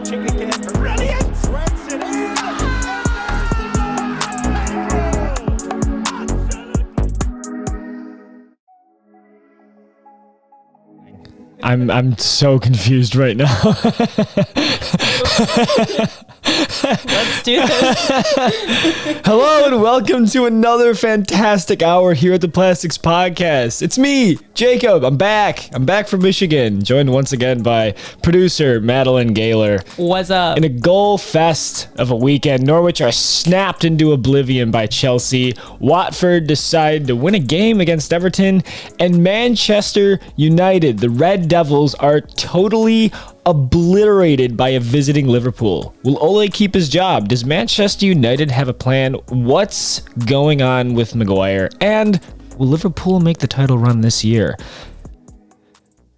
approaching again. Brilliant! Threads it in. I'm so confused right now. Let's do this. Hello and welcome to another fantastic hour here at the Plastics Podcast. It's me, Jacob. I'm back. I'm back from Michigan, joined once again by producer Madeline Gaylor. What's up? In a goal fest of a weekend, Norwich are snapped into oblivion by Chelsea. Watford decide to win a game against Everton, and Manchester United, the Red Devils, are totally obliterated by a visiting Liverpool. Will Ole keep his job? Does Manchester United have a plan? What's going on with Maguire? And will Liverpool make the title run this year?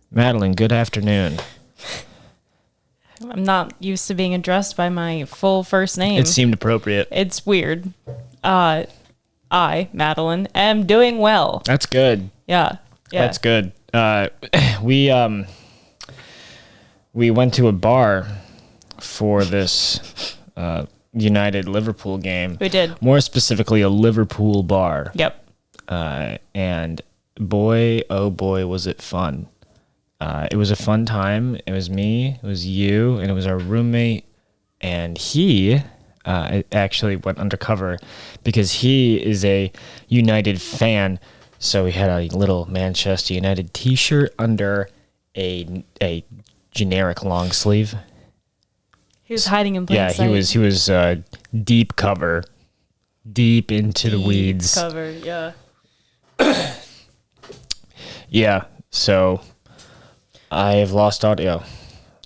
Madeline, good afternoon. I'm not used to being addressed by my full first name. It seemed appropriate. It's weird. I, Madeline, am doing well. That's good. Yeah. That's good. We went to a bar for this United Liverpool game. We did. More specifically, a Liverpool bar. Yep. And boy, oh boy, was it fun. It was a fun time. It was me, it was you, and it was our roommate. And he actually went undercover because he is a United fan. So he had a little Manchester United t-shirt under a generic long sleeve. He was hiding in plain sight. Yeah, he was deep cover, deep into the weeds. Cover, yeah. Yeah, so I have lost audio.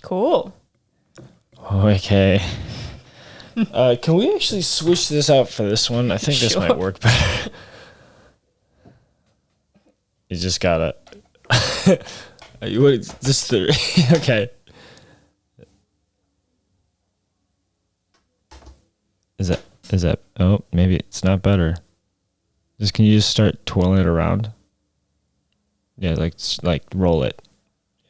Cool. Okay. Can we actually switch this out for this one? I think this might work better. You just gotta. What? Just three. Okay. Is that? Oh, maybe it's not better. Can you just start twirling it around? Yeah, like roll it.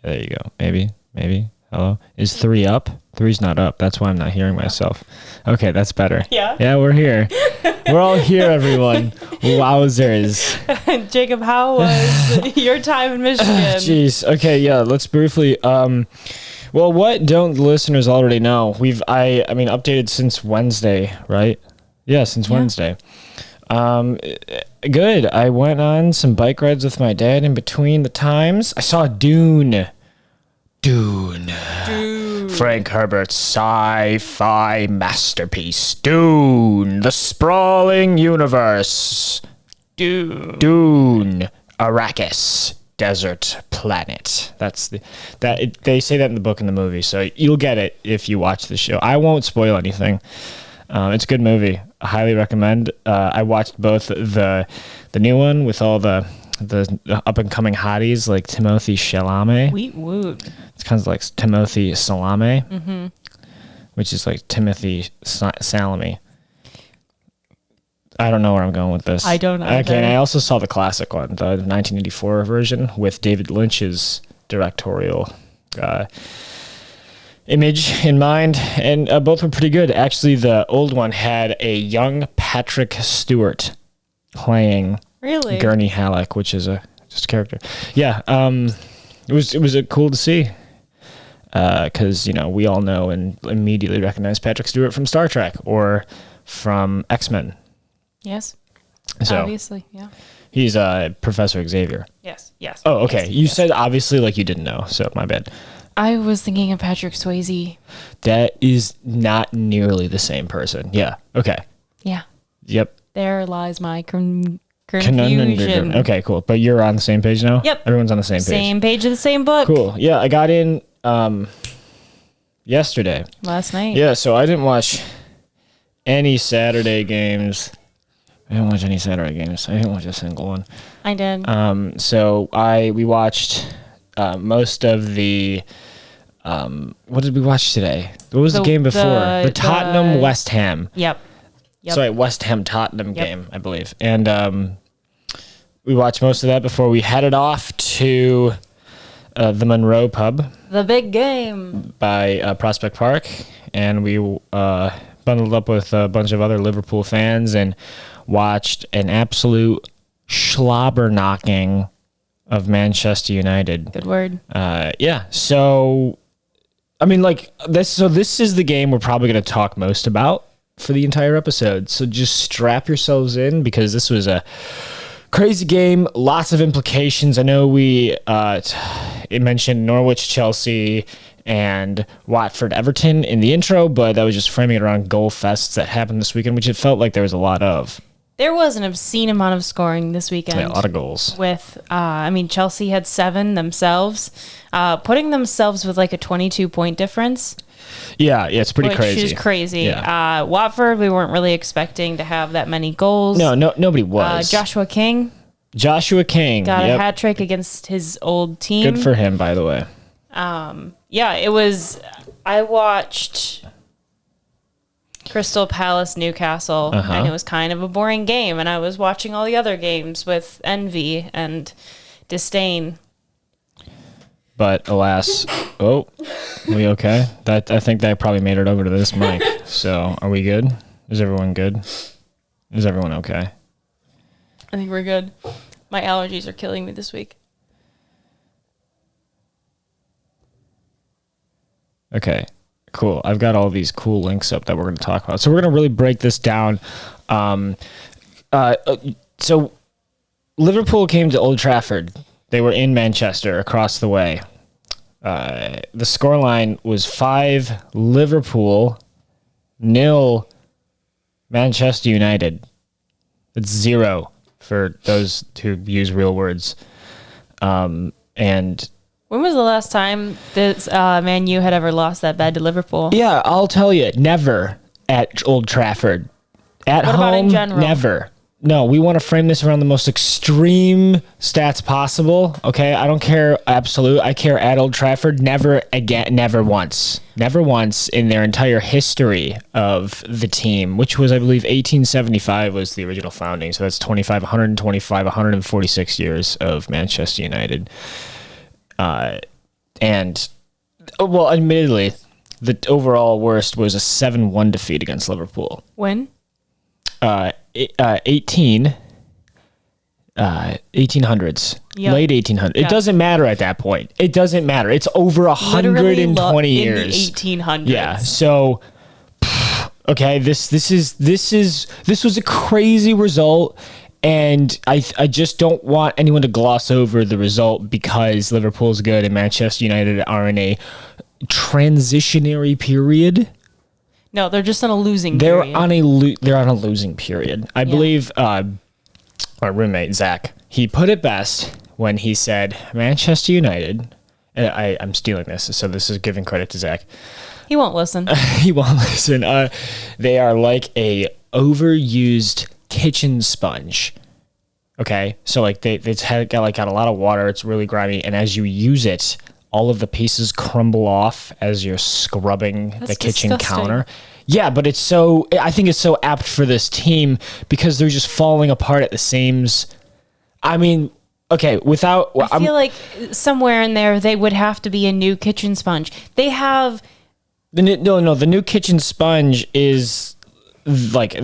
There you go. Maybe. Hello. Is 3 up? 3's not up. That's why I'm not hearing myself. Okay, that's better. Yeah. Yeah, we're here. We're all here, everyone. Wowzers. Jacob, how was your time in Michigan? Jeez. Okay, yeah, let's briefly well, what don't the listeners already know? I mean updated since Wednesday, right? Yeah, since Wednesday. Good. I went on some bike rides with my dad in between the times. I saw Dune. Frank Herbert's sci-fi masterpiece. Dune. The sprawling universe. Dune. Arrakis. Desert planet. They say that in the book and the movie, so you'll get it if you watch the show. I won't spoil anything. It's a good movie. I highly recommend. I watched both the new one with all the up and coming hotties like Timothée Chalamet. Sweet woot. It's kind of like Timothée Chalamet, which is like Timothy Salami. I don't know where I'm going with this. I don't know. Okay, and I also saw the classic one, the 1984 version with David Lynch's directorial image in mind, and both were pretty good. Actually, the old one had a young Patrick Stewart playing Gurney Halleck, which is just a character. Yeah, it was cool to see because we all know and immediately recognize Patrick Stewart from Star Trek or from X-Men. Yes. So, obviously, yeah. He's Professor Xavier. Yes. Oh, okay. You said obviously like you didn't know, so my bad. I was thinking of Patrick Swayze. That is not nearly the same person. Yeah. Okay. Yeah. Yep. There lies my confusion. Okay, cool. But you're on the same page now? Yep. Everyone's on the same page. Same page of the same book. Cool. Yeah, I got in yesterday. Last night. Yeah, so I didn't watch any Saturday games. I didn't watch any Saturday games. I didn't watch a single one. I did. So we watched most of the what did we watch today? What was the game before? The Tottenham West Ham. Yep. Sorry, West Ham Tottenham game, I believe. And we watched most of that before we headed off to the Monroe Pub The big game. by Prospect Park, and we bundled up with a bunch of other Liverpool fans and watched an absolute slobber knocking of Manchester United. Good word. Yeah. So, I mean, like this. So this is the game we're probably going to talk most about for the entire episode. So just strap yourselves in because this was a crazy game. Lots of implications. I know it mentioned Norwich, Chelsea, and Watford, Everton in the intro, but that was just framing it around goal fests that happened this weekend, which it felt like there was a lot of. There was an obscene amount of scoring this weekend. Yeah, a lot of goals. With, Chelsea had 7 themselves, putting themselves with like a 22-point difference. Yeah, it's pretty crazy. Which is crazy. Yeah. Watford, we weren't really expecting to have that many goals. No, nobody was. Joshua King yep. got a hat trick against his old team. Good for him, by the way. Yeah, it was. I watched Crystal Palace Newcastle, and it was kind of a boring game. And I was watching all the other games with envy and disdain. But alas, are we okay? I think that probably made it over to this mic. So are we good? Is everyone good? Is everyone okay? I think we're good. My allergies are killing me this week. Okay, cool. I've got all these cool links up that we're going to talk about. So we're going to really break this down. So Liverpool came to Old Trafford. They were in Manchester, across the way. The scoreline was 5 Liverpool, 0 Manchester United. It's 0 for those who use real words. And when was the last time this Man U had ever lost that bad to Liverpool? yeah, I'll tell you, never at Old Trafford. At What home, about in general? never. No, we want to frame this around the most extreme stats possible. Okay, I don't care absolute. I care at Old Trafford. Never again. Never once. Never once in their entire history of the team, which was, I believe, 1875 was the original founding. So that's 146 years of Manchester United. And, well, admittedly, the overall worst was a 7-1 defeat against Liverpool. When? 1800s, Yep. late 1800s. Yep. It doesn't matter at that point. It doesn't matter. It's over 120 years. In the 1800s. Yeah. So, okay, this was a crazy result, and I just don't want anyone to gloss over the result because Liverpool's good and Manchester United are in a transitionary period. No, they're just on a losing They're period. they're on a losing period. I believe our roommate Zach, he put it best when he said Manchester United. And I'm stealing this, so this is giving credit to Zach. He won't listen. He won't listen. They are like a overused kitchen sponge. Okay, so like got a lot of water. It's really grimy, and as you use it, all of the pieces crumble off as you're scrubbing the kitchen disgusting. counter. Yeah, but I think it's so apt for this team because they're just falling apart at the seams. I mean, okay, I feel like somewhere in there they would have to be a new kitchen sponge. They have the new kitchen sponge is like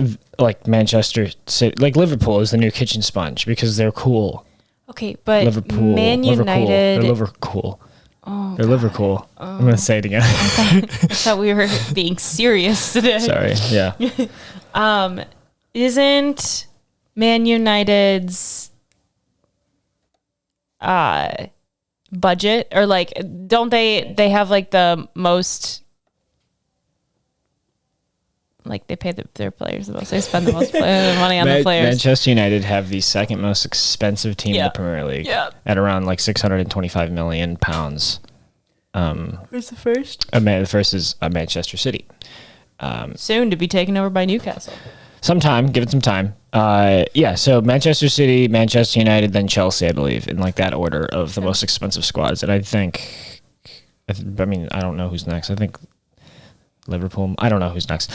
Manchester City, like Liverpool is the new kitchen sponge because they're cool. okay, but Liverpool, Man United. they're Liverpool. Oh, They're Liverpool. I'm gonna say it again. I thought we were being serious today. Sorry. Yeah. Isn't Man United's budget, or like, don't they have like the most, like they pay their players the most, they spend the most money on the players. Manchester United have the second most expensive team in the Premier League at around like £625 million. Who's the first? The first is Manchester City. Soon to be taken over by Newcastle. Give it some time. So Manchester City, Manchester United, then Chelsea, I believe, in like that order of the most expensive squads. And I don't know who's next. I think Liverpool. I don't know who's next.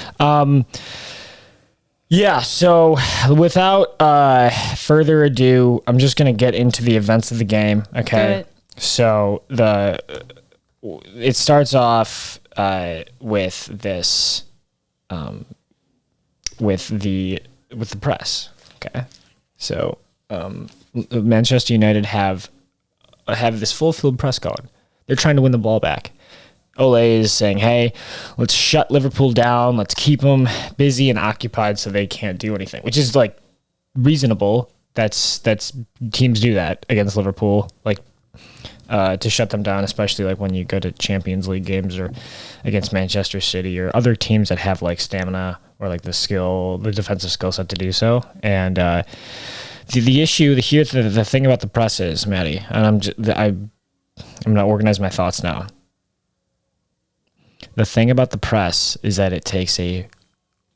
So without further ado, I'm just going to get into the events of the game. Okay. So it starts off with this with the press. Okay, so Manchester United have this full field press going. They're trying to win the ball back. Ole is saying, "Hey, let's shut Liverpool down. Let's keep them busy and occupied so they can't do anything," which is like reasonable. That's teams do that against Liverpool, like to shut them down, especially like when you go to Champions League games or against Manchester City or other teams that have like stamina or like the defensive skill set to do so. And the issue here, the thing about the press is, Maddie, and I'm going to organize my thoughts now. The thing about the press is that it takes a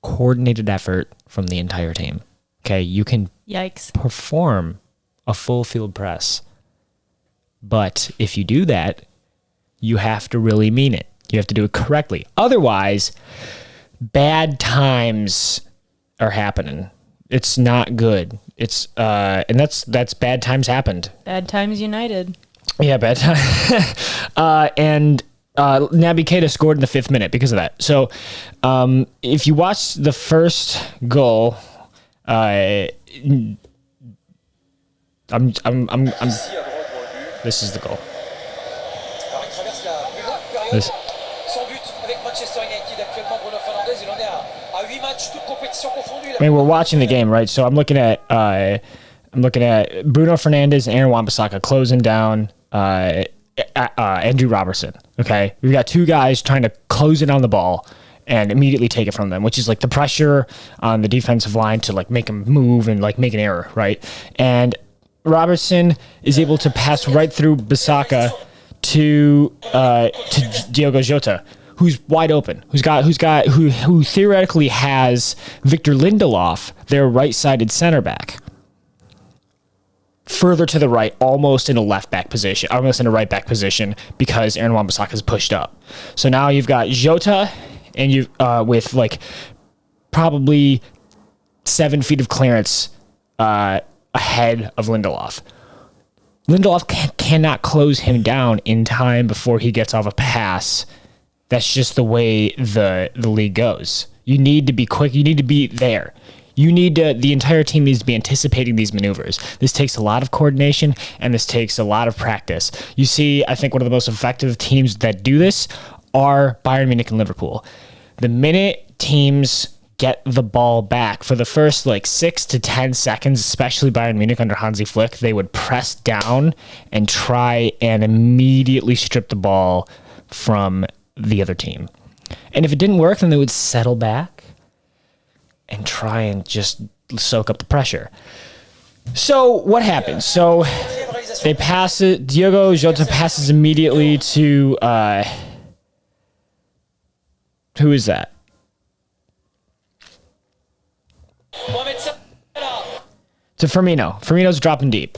coordinated effort from the entire team. Okay, you can perform a full field press, but if you do that, you have to really mean it. You have to do it correctly. Otherwise, bad times are happening. It's not good. It's and that's bad times happened. Bad times United. Yeah, bad time. And Naby Keita scored in the 5th minute because of that. So, if you watch the first goal, this is the goal. This. I mean, we're watching the game, right? So I'm looking at Bruno Fernandes and Aaron Wan-Bissaka closing down Andrew Robertson. Okay, we've got two guys trying to close it on the ball and immediately take it from them, which is like the pressure on the defensive line to like make them move and like make an error, right? And Robertson is able to pass right through Bissaka to Diogo Jota, who's wide open, who theoretically has Victor Lindelof, their right-sided center back, further to the right, almost in a right back position, because Aaron Wan-Bissaka is pushed up. So now you've got Jota, and you with like probably 7 feet of clearance ahead of Lindelof. Lindelof cannot close him down in time before he gets off a pass. That's just the way the league goes. You need to be quick. You need to be there. The entire team needs to be anticipating these maneuvers. This takes a lot of coordination, and this takes a lot of practice. You see, I think one of the most effective teams that do this are Bayern Munich and Liverpool. The minute teams get the ball back for the first like 6 to 10 seconds, especially Bayern Munich under Hansi Flick, they would press down and try and immediately strip the ball from the other team. And if it didn't work, then they would settle back and try and just soak up the pressure. So what happens? So they pass it. Diogo Jota passes immediately to who is that? To Firmino. Firmino's dropping deep.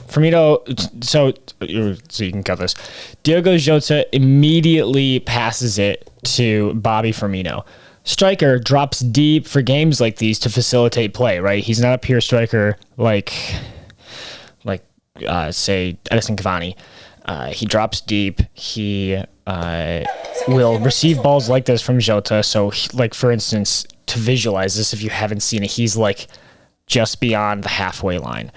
So you can cut this. Diogo Jota immediately passes it to Bobby Firmino. Striker drops deep for games like these to facilitate play, right? He's not a pure striker like say Edison Cavani. He drops deep. He will receive balls like this from Jota. So, like for instance, to visualize this, if you haven't seen it, he's like just beyond the halfway line.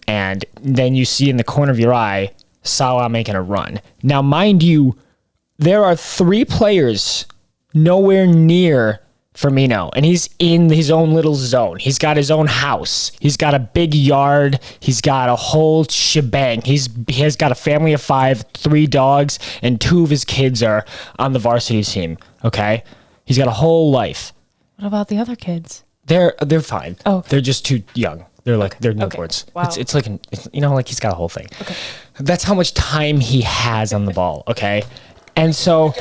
And then you see in the corner of your eye, Salah making a run. Now, mind you, there are 3 players nowhere near Firmino, and he's in his own little zone. He's got his own house. He's got a big yard. He's got a whole shebang. He has got a family of 5, 3 dogs, and 2 of his kids are on the varsity team. Okay, he's got a whole life. What about the other kids? They're fine. Oh, okay. They're just too young. They're newborns. Wow. It's like like he's got a whole thing. Okay. That's how much time he has on the ball. Okay, and so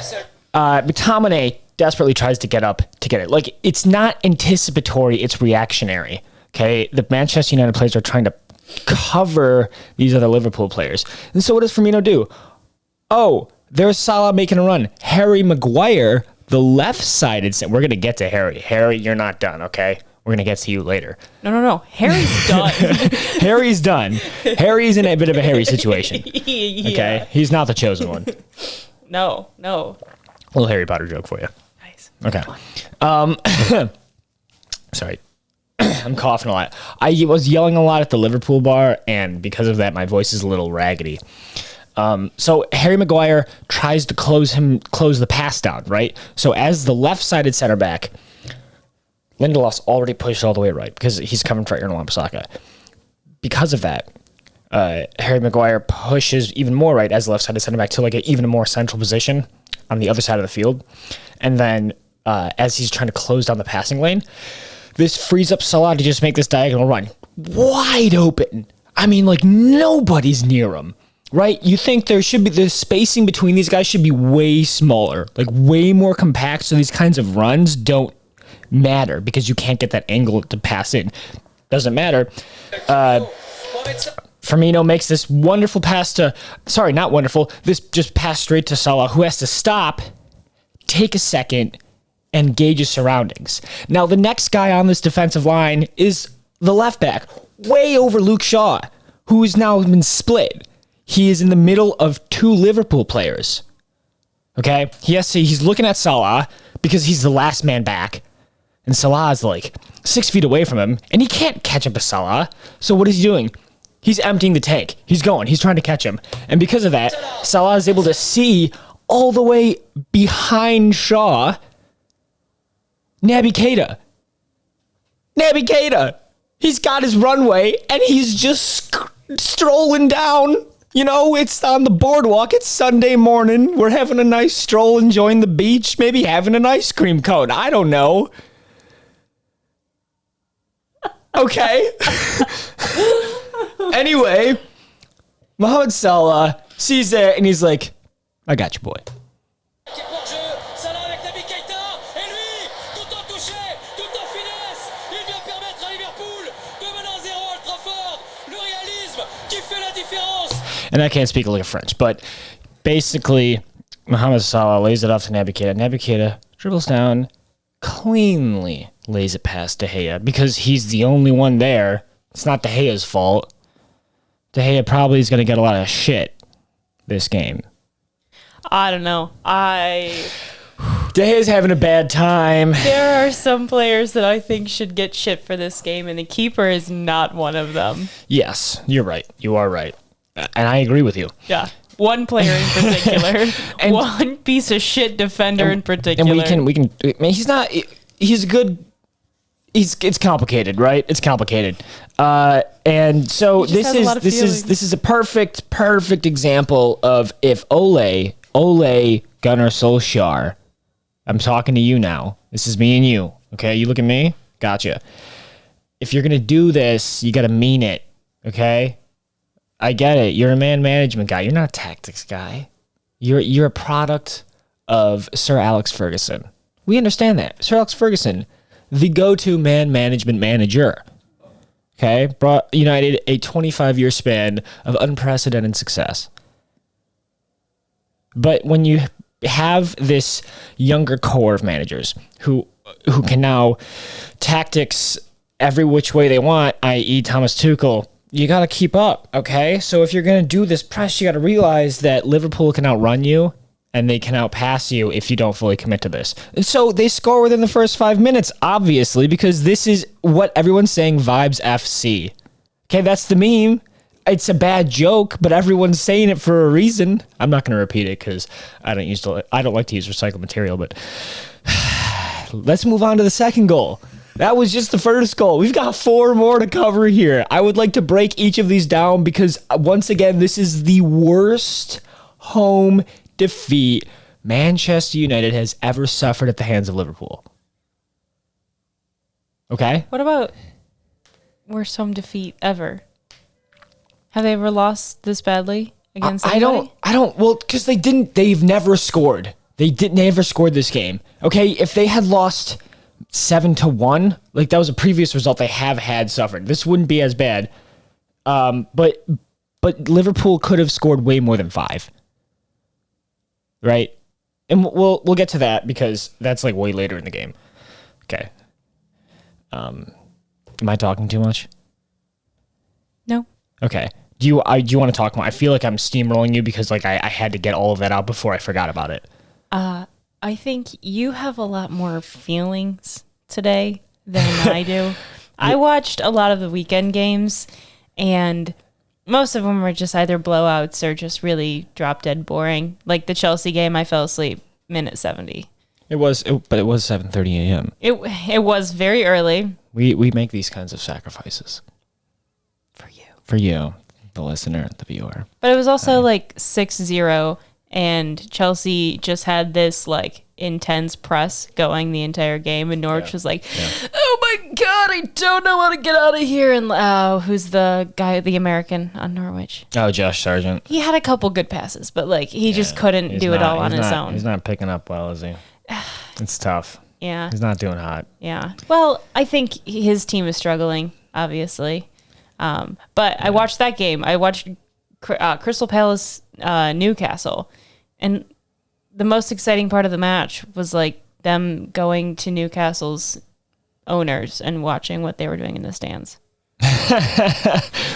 McTominay desperately tries to get up to get it. Like, it's not anticipatory, it's reactionary. Okay, the Manchester United players are trying to cover these other Liverpool players. And so what does Firmino do? Oh, there's Salah making a run. Harry Maguire, the left-sided center. We're going to get to Harry. Harry, you're not done, okay? We're going to get to you later. No. Harry's done. Harry's done. Harry's in a bit of a hairy situation. Yeah. Okay? He's not the chosen one. No. Little Harry Potter joke for you. Nice. Okay. Sorry. I'm coughing a lot. I was yelling a lot at the Liverpool bar, and because of that, my voice is a little raggedy. So Harry Maguire tries to close the pass down, right? So as the left-sided center back, Lindelof's already pushed all the way right because he's coming for Aaron Wan-Bissaka. Because of that, Harry Maguire pushes even more right as the left-sided center back to like an even more central position on the other side of the field. And then as he's trying to close down the passing lane, this frees up Salah to just make this diagonal run. Wide open. I mean, like, nobody's near him, right? You think the spacing between these guys should be way smaller, like way more compact, so these kinds of runs don't matter because you can't get that angle to pass in. Doesn't matter. Firmino makes this wonderful pass this just pass straight to Salah, who has to stop, take a second, and gauge his surroundings. Now, the next guy on this defensive line is the left back, way over Luke Shaw, who has now been split. He is in the middle of two Liverpool players. Okay? He's looking at Salah because he's the last man back, and Salah is like 6 feet away from him, and he can't catch up to Salah. So what is he doing? He's emptying the tank. He's trying to catch him. And because of that, Salah is able to see all the way behind Shaw Naby Keita. He's got his runway, and he's just strolling down. You know, it's on the boardwalk. It's Sunday morning. We're having a nice stroll, enjoying the beach, maybe having an ice cream cone. I don't know. Okay. Anyway, Mohamed Salah sees that, and he's like, I got you, boy. And I can't speak a lick of French, but basically, Mohamed Salah lays it off to Naby Keita. Naby Keita dribbles down, cleanly lays it past De Gea because he's the only one there. It's not De Gea's fault. De Gea probably is going to get a lot of shit this game. I don't know. De Gea's having a bad time. There are some players that I think should get shit for this game, and the keeper is not one of them. Yes, you're right. You are right. And I agree with you. Yeah. One player in particular. And one piece of shit defender in particular. And we can I mean, he's good. It's complicated, right? It's complicated. And so this is a perfect example of if Ole Gunnar Solskjaer, I'm talking to you now. This is me and you. Okay, you look at me. Gotcha. If you're gonna do this, you gotta mean it. Okay. I get it. You're a man management guy. You're not a tactics guy. You're a product of Sir Alex Ferguson. We understand that. Sir Alex Ferguson, the go-to man management manager. Okay? Brought United a 25-year span of unprecedented success. But when you have this younger core of managers who can now tactics every which way they want, i.e. Thomas Tuchel, you got to keep up, okay? So if you're going to do this press, you got to realize that Liverpool can outrun you and they can outpass you if you don't fully commit to this. And so they score within the first 5 minutes, obviously, because this is what everyone's saying, vibes FC. Okay, that's the meme. It's a bad joke, but everyone's saying it for a reason. I'm not going to repeat it because I don't like to use recycled material, but let's move on to the second goal. That was just the first goal. We've got 4 more to cover here. I would like to break each of these down because, once again, this is the worst home defeat Manchester United has ever suffered at the hands of Liverpool. Okay? What about worst home defeat ever? Have they ever lost this badly against anybody? Well, because they've never scored. They never scored this game. Okay? If they had lost 7-1, like that was a previous result they have had suffered, this wouldn't be as bad. But Liverpool could have scored way more than 5. Right? And we'll get to that because that's like way later in the game. Okay. Am I talking too much? No. Okay. Do you want to talk more? I feel like I'm steamrolling you because like I had to get all of that out before I forgot about it. I think you have a lot more feelings today than I do. I watched a lot of the weekend games, and most of them were just either blowouts or just really drop dead boring. Like the Chelsea game, I fell asleep minute 70. But it was 7:30 a.m. It was very early. We make these kinds of sacrifices For you. the listener, the viewer. But it was also like 6-0, and Chelsea just had this like intense press going the entire game, and Norwich was like, oh my God, I don't know how to get out of here. And who's the guy, the American on Norwich? Oh, Josh Sargent. He had a couple good passes, but like he just couldn't do it all on his own. He's not picking up well, is he? It's tough. Yeah. He's not doing hot. Yeah. Well, I think his team is struggling, obviously. But I watched that game. I watched Crystal Palace Newcastle, and the most exciting part of the match was like them going to Newcastle's owners and watching what they were doing in the stands.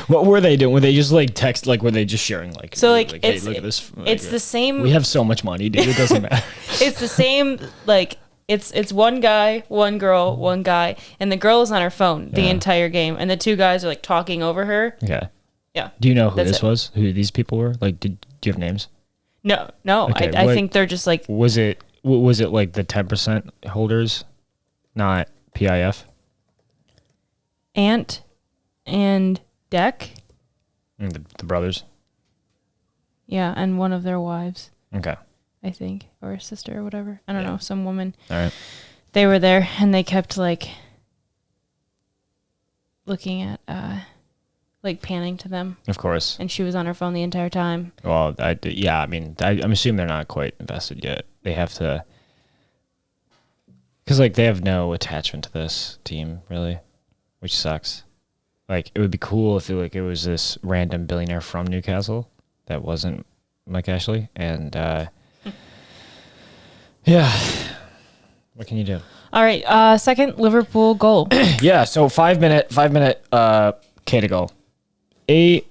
What were they doing? Were they just like text? Like were they just sharing? Like So like hey, it's look at this. it's the same. We have so much money, dude. It doesn't matter. It's the same. Like it's one guy, one girl, one guy, and the girl is on her phone the entire game, and the two guys are like talking over her. Okay. Yeah. Do you know who That's this it. was? Who these people were? Like, do you have names? No. Okay, I what- think they're just like Was it like the 10% holders, not PIF? Ant and Deck. The brothers. Yeah, and one of their wives, Okay. I think, or a sister or whatever. I don't know, some woman. All right. They were there, and they kept like looking at like panning to them, Of course. and she was on her phone the entire time. Well, I mean, I'm assuming they're not quite invested yet. They have to, because like they have no attachment to this team really, which sucks. Like it would be cool if it was this random billionaire from Newcastle that wasn't Mike Ashley, and yeah, what can you do? All right, second Liverpool goal. Yeah, so 5 minute K to go. 8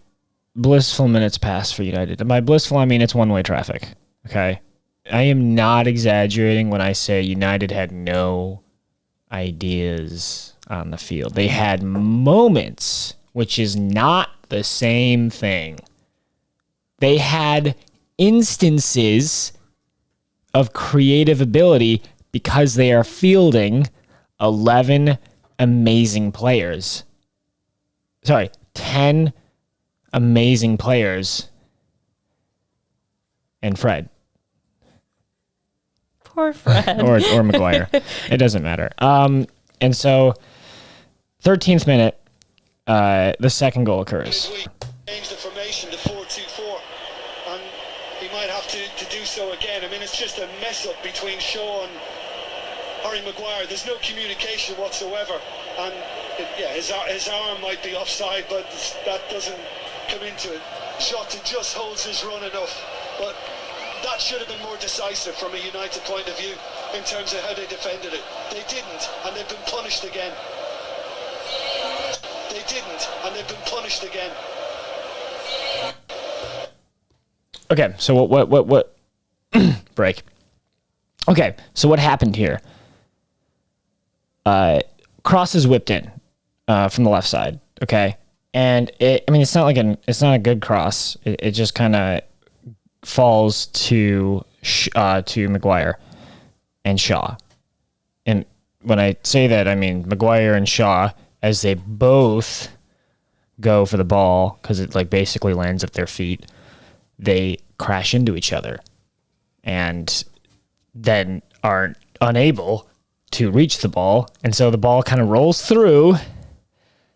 blissful minutes pass for United. And by blissful, I mean it's one-way traffic. Okay? I am not exaggerating when I say United had no ideas on the field. They had moments, which is not the same thing. They had instances of creative ability because they are fielding 11 amazing players. Sorry, 10 amazing players and Fred. Poor Fred. or Maguire. It doesn't matter. And so 13th minute, the second goal occurs. Change the formation to 4-2-4, and he might have to do so again. I mean, it's just a mess up between Shaw and Harry Maguire. There's no communication whatsoever, and his arm might be offside, but that doesn't come into it. Jota just holds his run enough, but that should have been more decisive from a United point of view in terms of how they defended it. They didn't, and they've been punished again. They didn't, and they've been punished again. Okay, so what break. Okay, so what happened here? Cross is whipped in from the left side, okay? And it's not a good cross. It just kind of falls to Maguire and Shaw. And when I say that, I mean Maguire and Shaw, as they both go for the ball because it like basically lands at their feet, they crash into each other and then are unable to reach the ball. And so the ball kind of rolls through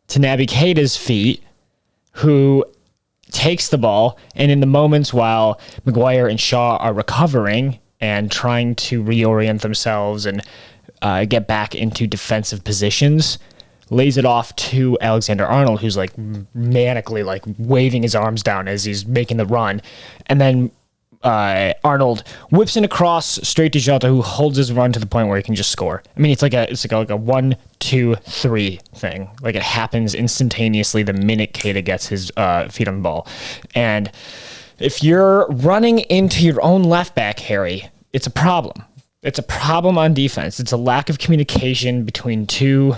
to Naby Keita's feet, who takes the ball, and in the moments while Maguire and Shaw are recovering and trying to reorient themselves and get back into defensive positions, lays it off to Alexander-Arnold, who's like manically like waving his arms down as he's making the run. And then Arnold whips it across straight to Jota, who holds his run to the point where he can just score. I mean, it's like a 1, 2, 3 thing. Like it happens instantaneously the minute Keita gets his feet on the ball. And if you're running into your own left back, Harry, it's a problem. It's a problem on defense. It's a lack of communication between two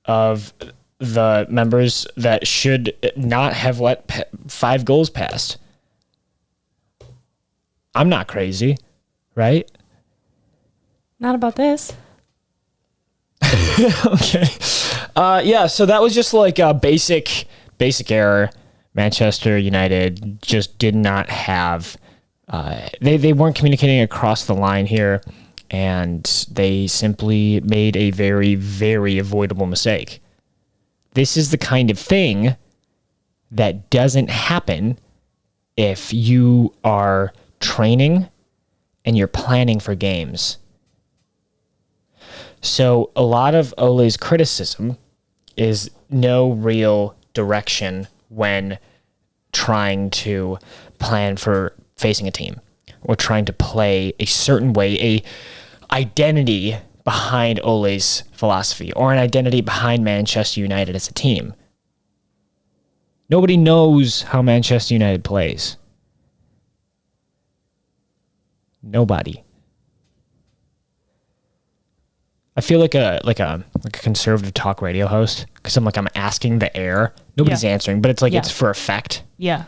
of the members that should not have let 5 goals past. I'm not crazy, right? Not about this. Okay. Yeah, so that was just like a basic error. Manchester United just did not have... They weren't communicating across the line here, and they simply made a very, very avoidable mistake. This is the kind of thing that doesn't happen if you are training and you're planning for games. So a lot of Ole's criticism is no real direction when trying to plan for facing a team or trying to play a certain way, a identity behind Ole's philosophy or an identity behind Manchester United as a team. Nobody knows how Manchester United plays. Nobody. I feel like a conservative talk radio host because I'm asking the air. Nobody's answering, but it's like it's for effect. Yeah.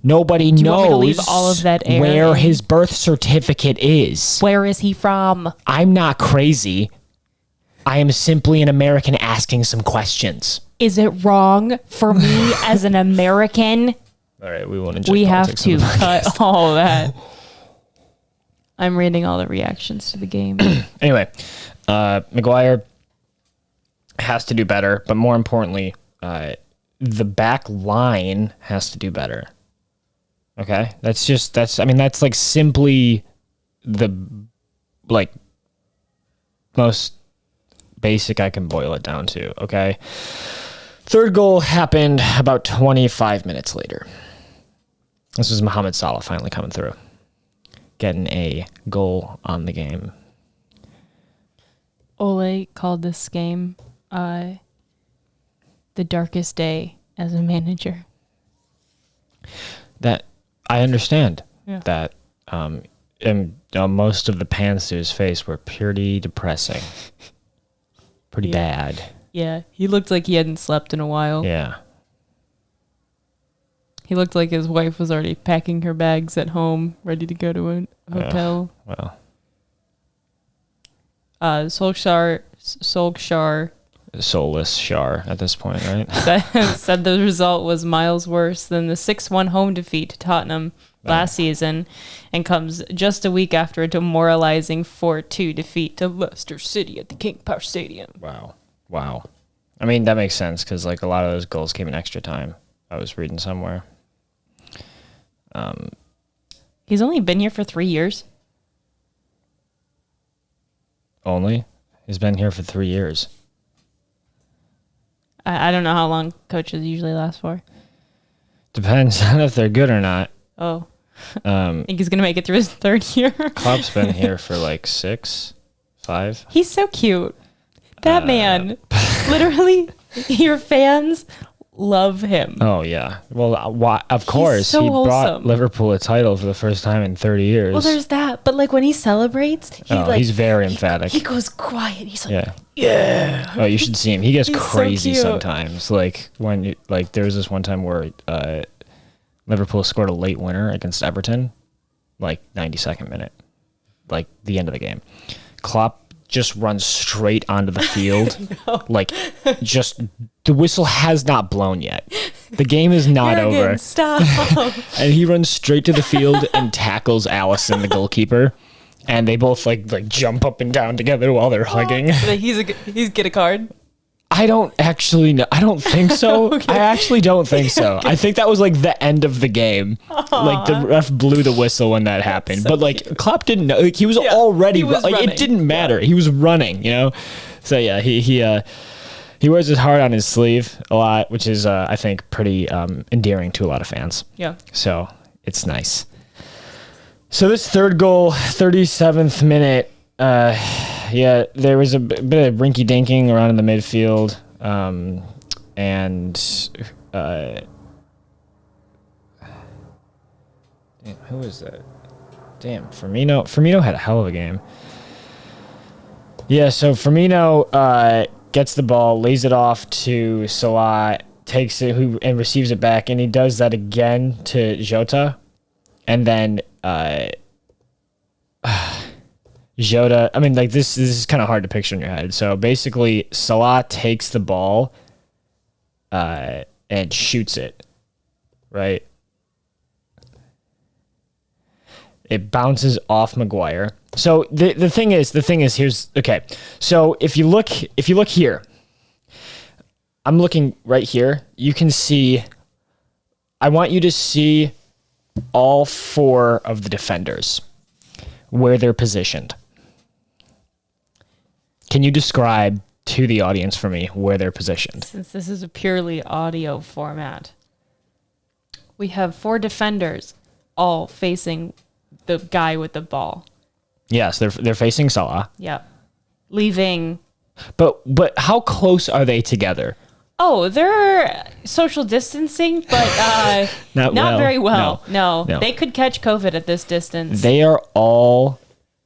Nobody Do you want me to knows leave all of that air where in? his birth certificate is. Where is he from? I'm not crazy. I am simply an American asking some questions. Is it wrong for me as an American? All right, we won't inject We have politics in to the podcast. cut all that. I'm reading all the reactions to the game. Anyway, Maguire has to do better, but more importantly, the back line has to do better. Okay? That's like simply the like most basic I can boil it down to, okay? Third goal happened about 25 minutes later. This was Mohamed Salah finally coming through, getting a goal on the game. Ole called this game the darkest day as a manager. That I understand. Yeah. That and most of the pans to his face were pretty depressing. Pretty bad. Yeah, he looked like he hadn't slept in a while. Yeah. He looked like his wife was already packing her bags at home, ready to go to a hotel. Well. Solskjaer Soulless Shar at this point, right? said the result was miles worse than the 6-1 home defeat to Tottenham last season and comes just a week after a demoralizing 4-2 defeat to Leicester City at the King Power Stadium. Wow. I mean, that makes sense because like a lot of those goals came in extra time. I was reading somewhere. He's only been here for 3 years. Only? He's been here for 3 years. I don't know how long coaches usually last for. Depends on if they're good or not. Oh. I think he's going to make it through his 3rd year. Klopp's been here for like 6, 5. He's so cute. That man. Literally, your fans love him. Oh, yeah. Well, of course. so He brought wholesome. Liverpool a title for the first time in 30 years. Well, there's that. But like when he celebrates, he's very emphatic. He goes quiet. He's like, yeah. Oh, you should see him. He gets He's so crazy cute. sometimes. Like there was this one time where Liverpool scored a late winner against Everton, like 92nd minute, like the end of the game. Klopp just runs straight onto the field. Like just the whistle has not blown yet. The game is not over. Stop. And he runs straight to the field and tackles Allison, the goalkeeper. And they both like jump up and down together while they're hugging. He's get a card. I don't actually know. I don't think so. Okay. I actually don't think so. I think that was like the end of the game. Like the ref blew the whistle when that happened. But like Klopp didn't know. Like, he was already like running. it didn't matter. He was running, you know. So yeah, he wears his heart on his sleeve a lot, which is I think pretty endearing to a lot of fans. Yeah. So it's nice. So this third goal, 37th minute, there was a bit of rinky dinking around in the midfield, who was that? Damn, Firmino had a hell of a game. Yeah, so Firmino gets the ball, lays it off to Salah, takes it and receives it back, and he does that again to Jota, and then Jota. I mean, like this is kind of hard to picture in your head. So basically, Salah takes the ball and shoots it, right? It bounces off Maguire. So the thing is here's okay. So if you look here, I'm looking right here. You can see. I want you to see all four of the defenders, where they're positioned. Can you describe to the audience for me where they're positioned? Since this is a purely audio format, we have 4 defenders all facing the guy with the ball. Yes, they're facing Salah. Yep. Leaving. But how close are they together? Oh, they're social distancing, but not very well. No, they could catch COVID at this distance. They are all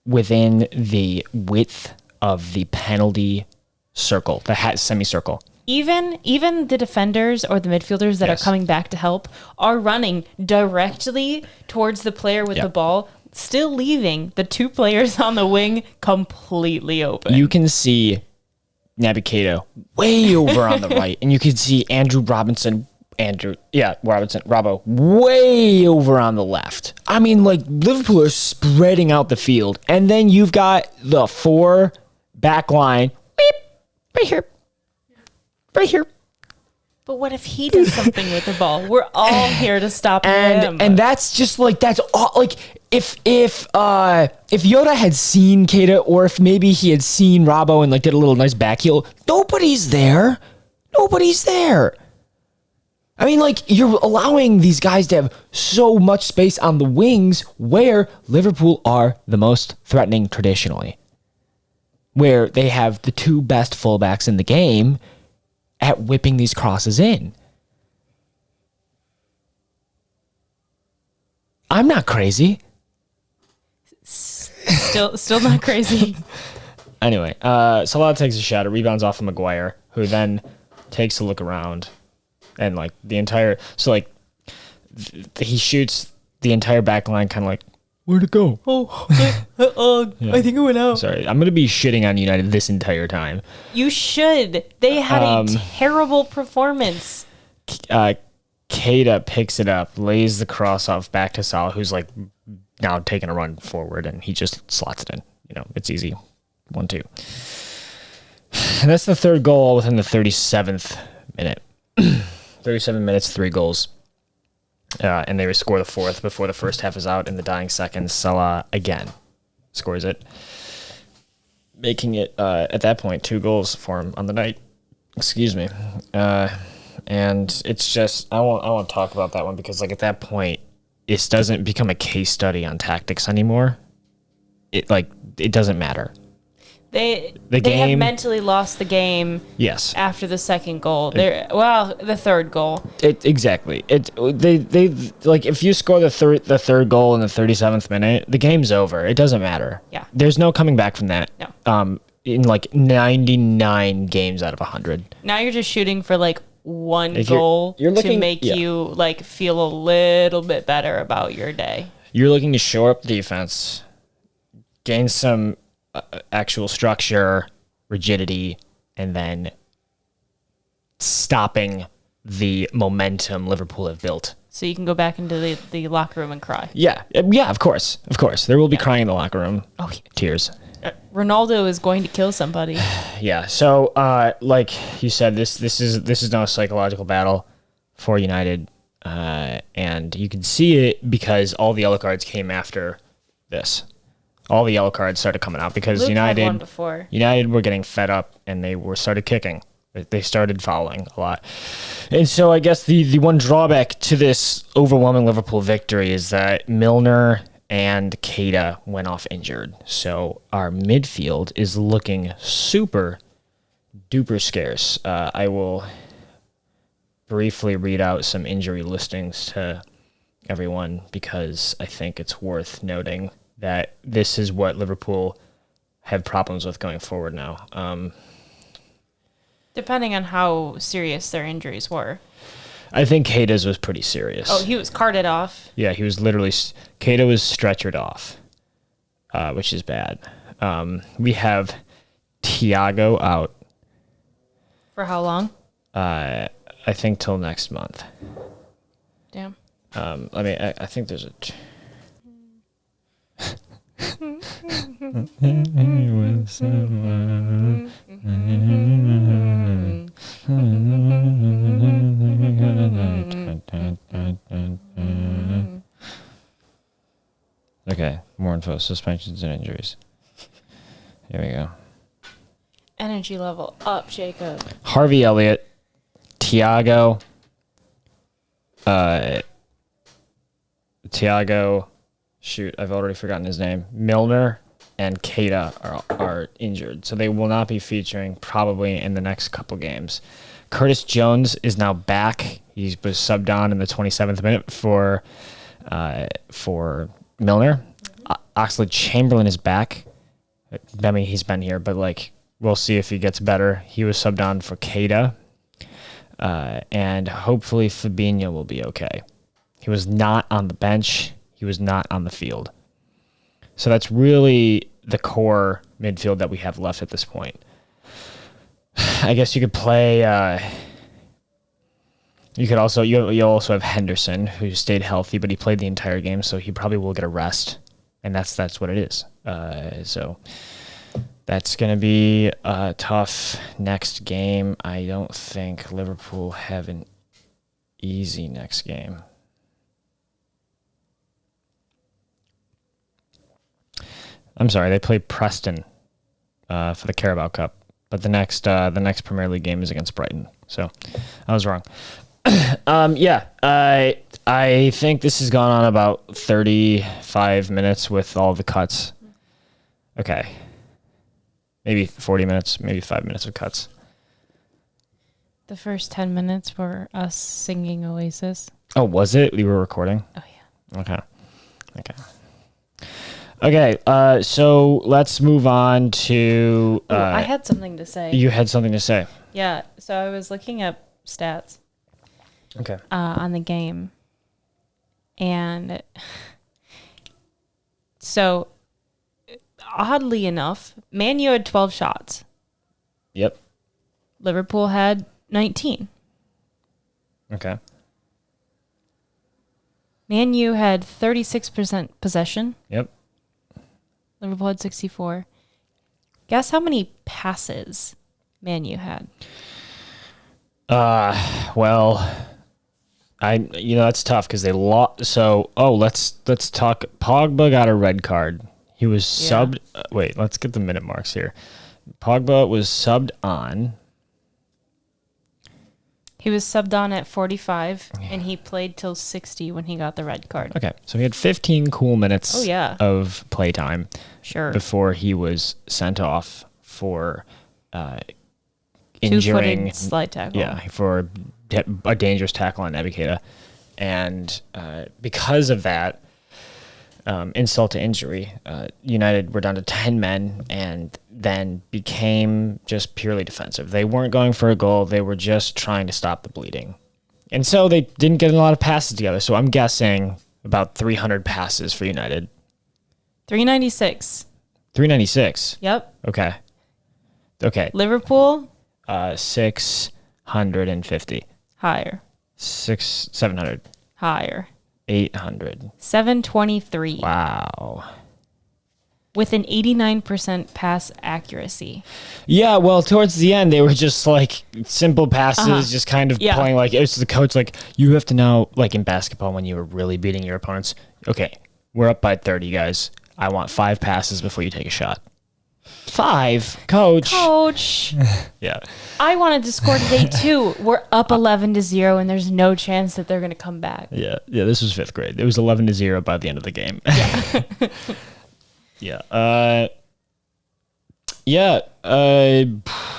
within the width of the penalty circle, the semicircle. Even the defenders or the midfielders that are coming back to help are running directly towards the player with the ball, still leaving the 2 players on the wing completely open. You can see Naby Keita way over on the right, and you can see Robbo, way over on the left. I mean, like, Liverpool are spreading out the field, and then you've got the 4 back line, right here. But what if he does something with the ball? We're all here to stop him. And that's just like, that's all, like, if Yoda had seen Keita, or if maybe he had seen Robbo and like did a little nice back heel, nobody's there. I mean, like, you're allowing these guys to have so much space on the wings where Liverpool are the most threatening traditionally, where they have the 2 best fullbacks in the game at whipping these crosses in. I'm not crazy. Still not crazy. Anyway, Salah takes a shot. It rebounds off of Maguire, who then takes a look around, and like the entire he shoots the entire back line, kind of like, where'd it go? I think it went out. Sorry, I'm gonna be shitting on United this entire time. You should. They had a terrible performance. Keita picks it up, lays the cross off back to Salah, who's like now taking a run forward, and he just slots it in. You know, it's easy. 1-2. And that's the third goal within the 37th minute. 37 minutes, 3 goals. And they score the 4th before the first half is out. In the dying seconds, Salah again scores it, making it, at that point, 2 goals for him on the night. Excuse me. And it's just, I won't talk about that one because, like, at that point, it doesn't become a case study on tactics anymore. It doesn't matter. They have mentally lost the game. Yes. After the second goal, the third goal. Exactly. They like, if you score the third goal in the 37th minute, the game's over. It doesn't matter. Yeah. There's no coming back from that. No. In like 99 games out of 100. Now you're just shooting for like one goal to make you like feel a little bit better about your day. You're looking to shore up defense, gain some actual structure, rigidity, and then stopping the momentum Liverpool have built. So you can go back into the locker room and cry. Yeah, of course. There will be crying in the locker room. Oh, yeah. Tears. Ronaldo is going to kill somebody. Yeah. So, like you said, this is now a psychological battle for United, and you can see it because all the yellow cards came after this. All the yellow cards started coming out because Luke had one before. United were getting fed up and they started kicking. They started fouling a lot. And so I guess the one drawback to this overwhelming Liverpool victory is that Milner and Keita went off injured. So our midfield is looking super duper scarce. I will briefly read out some injury listings to everyone because I think it's worth noting that this is what Liverpool have problems with going forward now. Depending on how serious their injuries were. I think Keita's was pretty serious. Oh, he was carted off. Yeah, he was literally... Keita was stretchered off, which is bad. We have Thiago out. For how long? I think till next month. Damn. I think there's a... Okay, more info. Suspensions and injuries. Here we go. Energy level up, Jacob. Harvey Elliott, Thiago, shoot, I've already forgotten his name. Milner and Keita are injured, so they will not be featuring probably in the next couple games. Curtis Jones is now back. He was subbed on in the 27th minute for Milner. Oxlade-Chamberlain is back. I mean, he's been here, but we'll see if he gets better. He was subbed on for Keita, and hopefully Fabinho will be okay. He was not on the bench. He was not on the field. So that's really the core midfield that we have left at this point. I guess you could play. You also have Henderson, who stayed healthy, but he played the entire game, so he probably will get a rest, and that's what it is. So that's going to be a tough next game. I don't think Liverpool have an easy next game. I'm sorry, they play Preston for the Carabao Cup, but the next Premier League game is against Brighton. So I was wrong. I think this has gone on about 35 minutes with all the cuts. Okay. Maybe 40 minutes, maybe 5 minutes of cuts. The first 10 minutes were us singing Oasis. Oh, was it? We were recording? Oh, yeah. Okay, so let's move on to... I had something to say. You had something to say. Yeah, so I was looking up stats. Okay. On the game. And so, oddly enough, Man U had 12 shots. Yep. Liverpool had 19. Okay. Man U had 36% possession. Yep. Liverpool had 64. Guess how many passes Man U had? Well, that's tough because they lost. So, let's talk. Pogba got a red card. He was subbed. Wait, let's get the minute marks here. Pogba was subbed on. He was subbed on at 45, and he played till 60 when he got the red card. Okay, so he had 15 cool minutes of playtime before he was sent off for injuring. Two-footed slide tackle. Yeah, for a dangerous tackle on Keita. And because of that, insult to injury, United were down to 10 men and then became just purely defensive. They weren't going for a goal. They were just trying to stop the bleeding. And so they didn't get a lot of passes together. So I'm guessing about 300 passes for United. 396. 396? Yep. Okay. Liverpool? 650. Higher. 700. Higher. 800. 723. Wow. With an 89% pass accuracy. Yeah, well, towards the end, they were just simple passes, just kind of playing it was the coach you have to now, in basketball when you were really beating your opponents. Okay, we're up by 30, guys. I want 5 passes before you take a shot. 5, coach. Coach, Yeah. I wanted to score today too. We're up 11-0, and there's no chance that they're going to come back. Yeah. This was 5th grade. It was 11-0 by the end of the game. Yeah.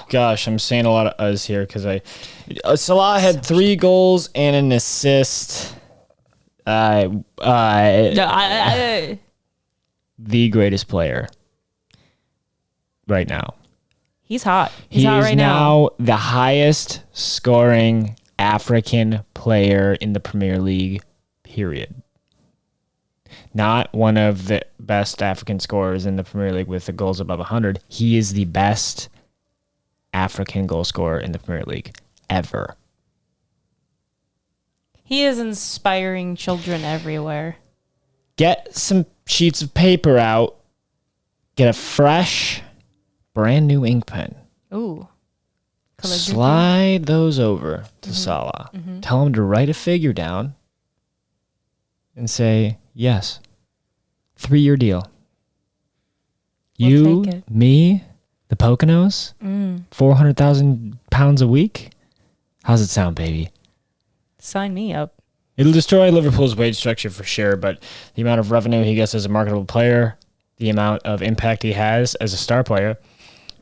Gosh, I'm saying a lot of us here because Salah had 3 goals and an assist. The greatest player right now. He's hot. He hot is right now the highest scoring African player in the Premier League, period. Not one of the best African scorers in the Premier League with the goals above 100. He is the best African goal scorer in the Premier League ever. He is inspiring children everywhere. Get some sheets of paper out. Get a fresh, brand new ink pen. Ooh. Calligraphy. Slide those over to Salah. Tell him to write a figure down and say, yes, 3-year deal. We'll take it. Me, the Poconos, 400,000 pounds a week. How's it sound, baby? Sign me up. It'll destroy Liverpool's wage structure for sure, but the amount of revenue he gets as a marketable player, the amount of impact he has as a star player,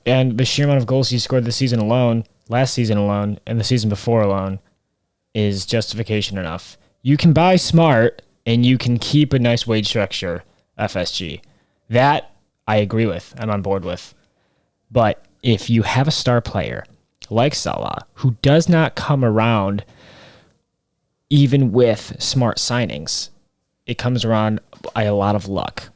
and the sheer amount of goals he scored this season alone, last season alone, and the season before alone, is justification enough. You can buy smart, and you can keep a nice wage structure, FSG. That I agree with. I'm on board with. But if you have a star player like Salah, who does not come around even with smart signings, it comes around by a lot of luck.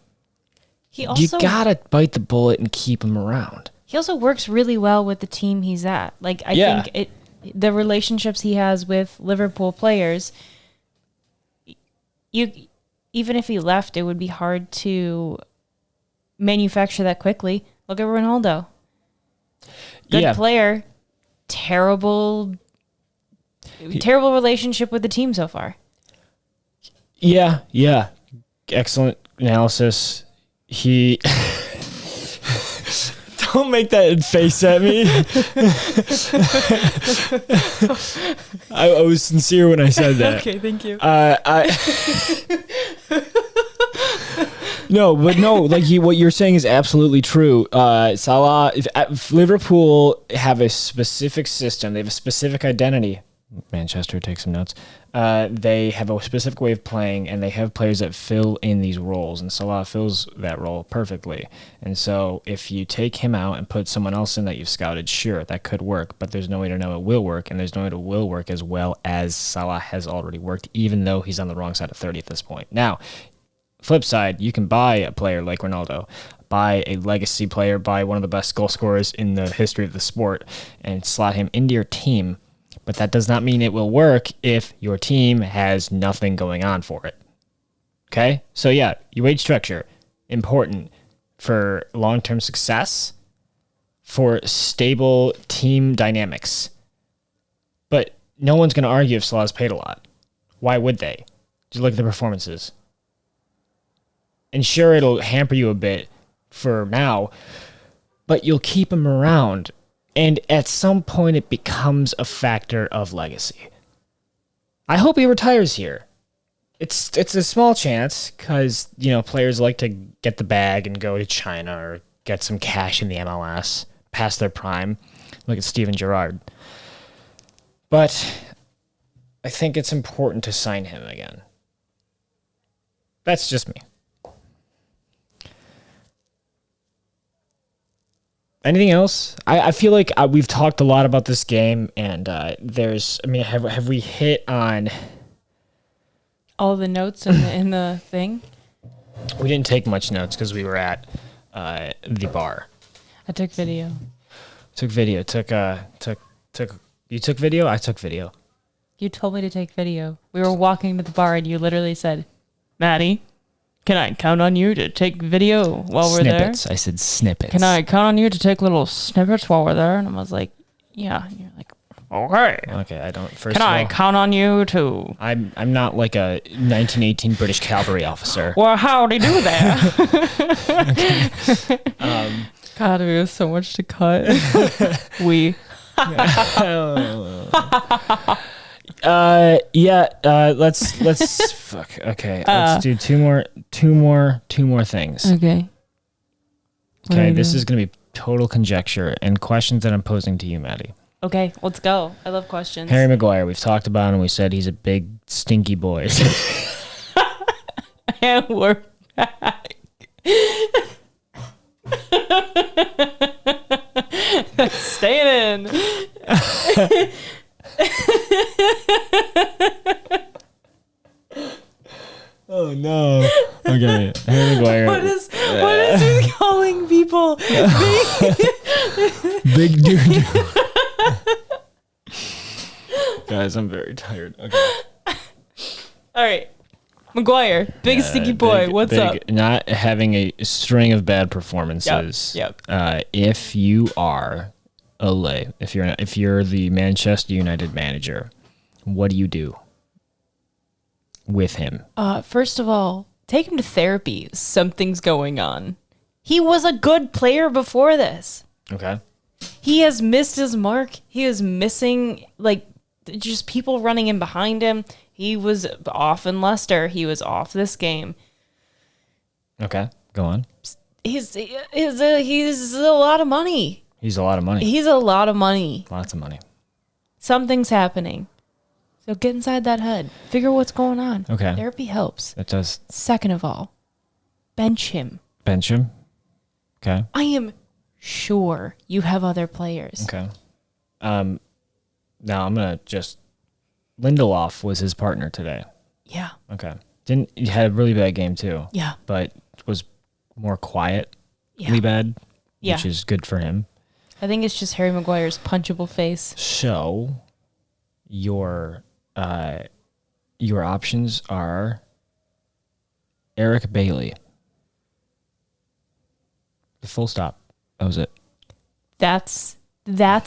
You gotta bite the bullet and keep him around. He also works really well with the team he's at. Like I think the relationships he has with Liverpool players, even if he left, it would be hard to manufacture that quickly. Look at Ronaldo. Good player, terrible relationship with the team so far. Yeah. Excellent analysis. He don't make that face at me. I was sincere when I said that. Okay, thank you. No, what you're saying is absolutely true. Salah, if Liverpool have a specific system, they have a specific identity. Manchester, take some notes. They have a specific way of playing, and they have players that fill in these roles, and Salah fills that role perfectly. And so if you take him out and put someone else in that you've scouted, sure, that could work, but there's no way to know it will work, and there's no way it will work as well as Salah has already worked, even though he's on the wrong side of 30 at this point. Now, flip side, you can buy a player like Ronaldo, buy a legacy player, buy one of the best goal scorers in the history of the sport, and slot him into your team. But that does not mean it will work if your team has nothing going on for it. Okay? So yeah, your wage structure, important for long-term success, for stable team dynamics. But no one's going to argue if Salah's paid a lot. Why would they? Just look at the performances. And sure, it'll hamper you a bit for now, but you'll keep him around. And at some point, it becomes a factor of legacy. I hope he retires here. It's a small chance because, players like to get the bag and go to China or get some cash in the MLS past their prime. Look at Steven Gerrard. But I think it's important to sign him again. That's just me. Anything else? I feel like we've talked a lot about this game, and have we hit on all the notes in the thing? We didn't take much notes because we were at the bar. I took video. You took video? I took video. You told me to take video. We were walking to the bar, and you literally said, "Maddie, can I count on you to take video while we're there?" Snippets. I said snippets. Can I count on you to take little snippets while we're there? And I was like, yeah. And you're like, okay. Okay, I don't. Can I count on you to? I'm not like a 1918 British cavalry officer. Well, howdy do there. God, we have so much to cut. Let's fuck. Okay, let's do two more things. Okay. Okay, this is gonna be total conjecture and questions that I'm posing to you, Maddie. Okay, let's go. I love questions. Harry Maguire, we've talked about him. We said he's a big stinky boy. And we're back. That's staying in. Oh no. Okay, Harry Maguire. What is he calling people? Big dude. Guys, I'm very tired. Okay. All right. Maguire, big sticky boy. What's up? Not having a string of bad performances. Yep. If you are if you're the Manchester United manager, what do you do with him? First of all, take him to therapy. Something's going on. He was a good player before this. Okay. He has missed his mark. He is missing, just people running in behind him. He was off in Leicester. He was off this game. Okay, go on. He's a lot of money. He's a lot of money. He's a lot of money. Lots of money. Something's happening. So get inside that head. Figure what's going on. Okay. Therapy helps. It does. Second of all, bench him. Bench him? Okay. I am sure you have other players. Okay. Now I'm gonna just Lindelof was his partner today. Yeah. Okay. He had a really bad game too. Yeah. But was more quietly Yeah. bad, Yeah. which is good for him. I think it's just Harry Maguire's punchable face. So your options are Eric Bailey. The full stop. That was it. That's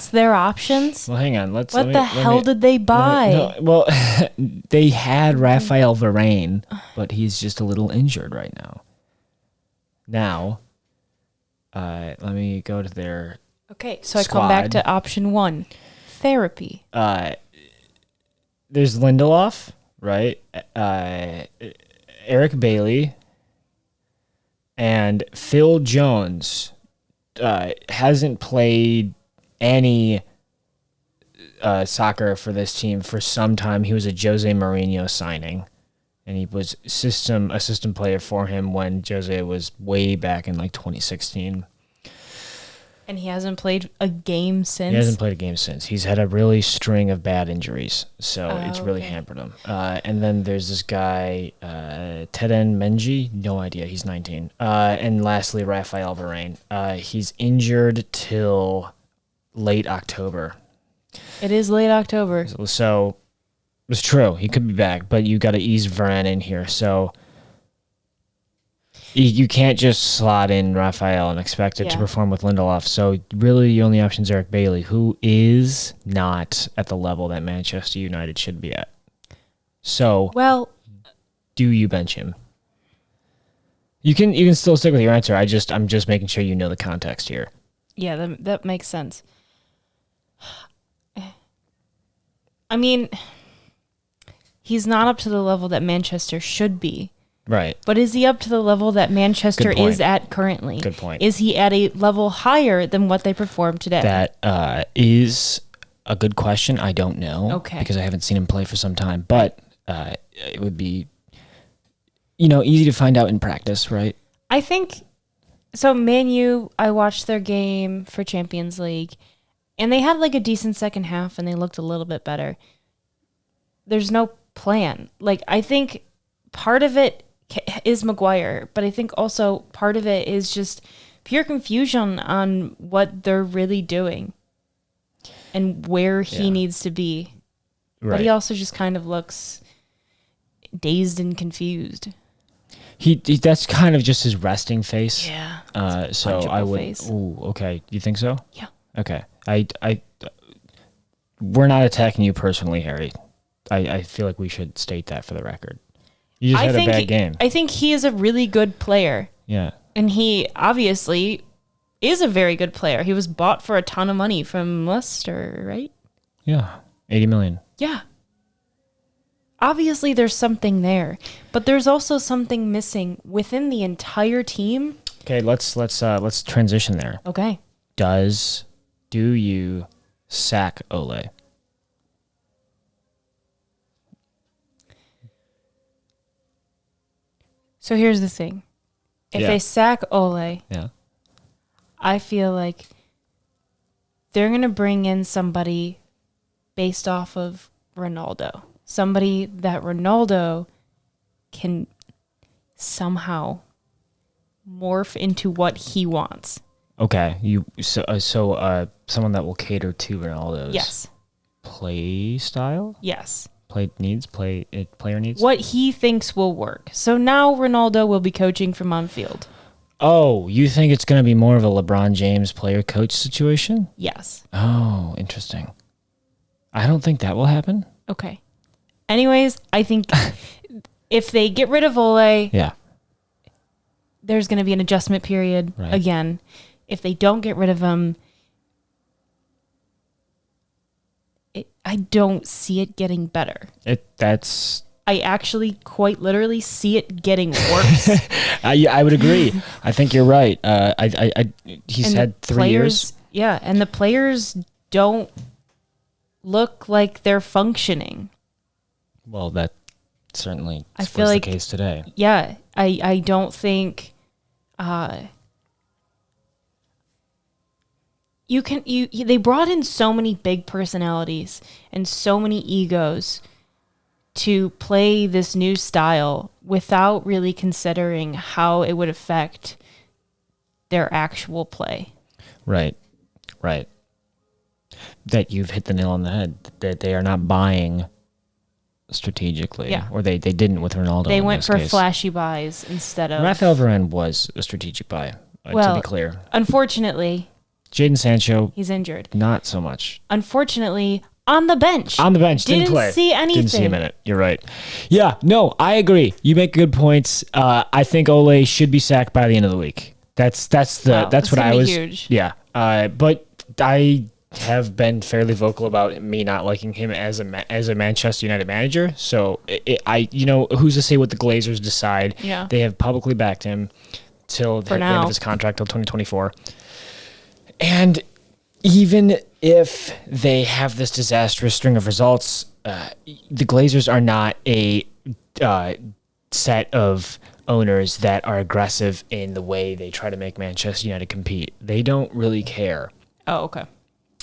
their options? Well, hang on. What the hell did they buy? No, well, they had Raphael Varane, but he's just a little injured right now. Now, let me go to their Okay, so I come back to option 1. Therapy. There's Lindelof, right? Eric Bailey and Phil Jones hasn't played any soccer for this team for some time. He was a Jose Mourinho signing, and he was a system player for him when Jose was way back in 2016. And he hasn't played a game since? He hasn't played a game since. He's had a really string of bad injuries, so it's really hampered him. And then there's this guy, Teden Menji. No idea. He's 19. And lastly, Raphael Varane. He's injured till late October. It is late October. So it's true. He could be back, but you got to ease Varane in here. So you can't just slot in Raphael and expect it to perform with Lindelof. So really the only option is Eric Bailey, who is not at the level that Manchester United should be at. So do you bench him? You can still stick with your answer. I'm just making sure you know the context here. Yeah, that makes sense. I mean, he's not up to the level that Manchester should be. Right. But is he up to the level that Manchester is at currently? Good point. Is he at a level higher than what they performed today? That is a good question. I don't know. Okay. Because I haven't seen him play for some time. But it would be, easy to find out in practice, right? I think, so Man U, I watched their game for Champions League, and they had a decent second half, and they looked a little bit better. There's no plan. I think part of it is Maguire, but I think also part of it is just pure confusion on what they're really doing and where he needs to be. Right. But he also just kind of looks dazed and confused. He that's kind of just his resting face. Yeah. So I would. Face. Ooh, okay. You think so? Yeah. Okay. We're not attacking you personally, Harry. I feel like we should state that for the record. You just had a bad game. I think he is a really good player. Yeah. And he obviously is a very good player. He was bought for a ton of money from Leicester, right? Yeah, 80 million. Yeah. Obviously, there's something there, but there's also something missing within the entire team. Okay, let's transition there. Okay. Do you sack Ole? So here's the thing. If they sack Ole, Yeah. I feel like they're going to bring in somebody based off of Ronaldo. Somebody that Ronaldo can somehow morph into what he wants. Okay, someone that will cater to Ronaldo's play style, player needs. What he thinks will work. So now Ronaldo will be coaching from on field. Oh, you think it's going to be more of a LeBron James player coach situation? Yes. Oh, interesting. I don't think that will happen. Okay. Anyways, I think if they get rid of Ole, Yeah. there's going to be an adjustment period again. If they don't get rid of him, I don't see it getting better. I actually quite literally see it getting worse. I would agree. I think you're right. He's had 3 years. Yeah, and the players don't look like they're functioning. Well, that certainly I was feel like the case today. Yeah, I don't think they brought in so many big personalities and so many egos to play this new style without really considering how it would affect their actual play. Right. That you've hit the nail on the head. That they are not buying strategically. Yeah. Or they didn't with Ronaldo. They in went this for case. flashy buys instead of... Rafael Varane was a strategic buy, to be clear. Unfortunately, Jadon Sancho, he's injured. not so much. Unfortunately, on the bench. Didn't play. See anything. Didn't see a minute. You're right. Yeah, no, I agree. You make good points. I think Ole should be sacked by the end of the week. That's what I was. Huge. Yeah. But I have been fairly vocal about me not liking him as a Manchester United manager. So who's to say what the Glazers decide? Yeah. They have publicly backed him till the end of his contract till 2024. And even if they have this disastrous string of results, the Glazers are not a set of owners that are aggressive in the way they try to make Manchester United compete. They don't really care. Oh, okay.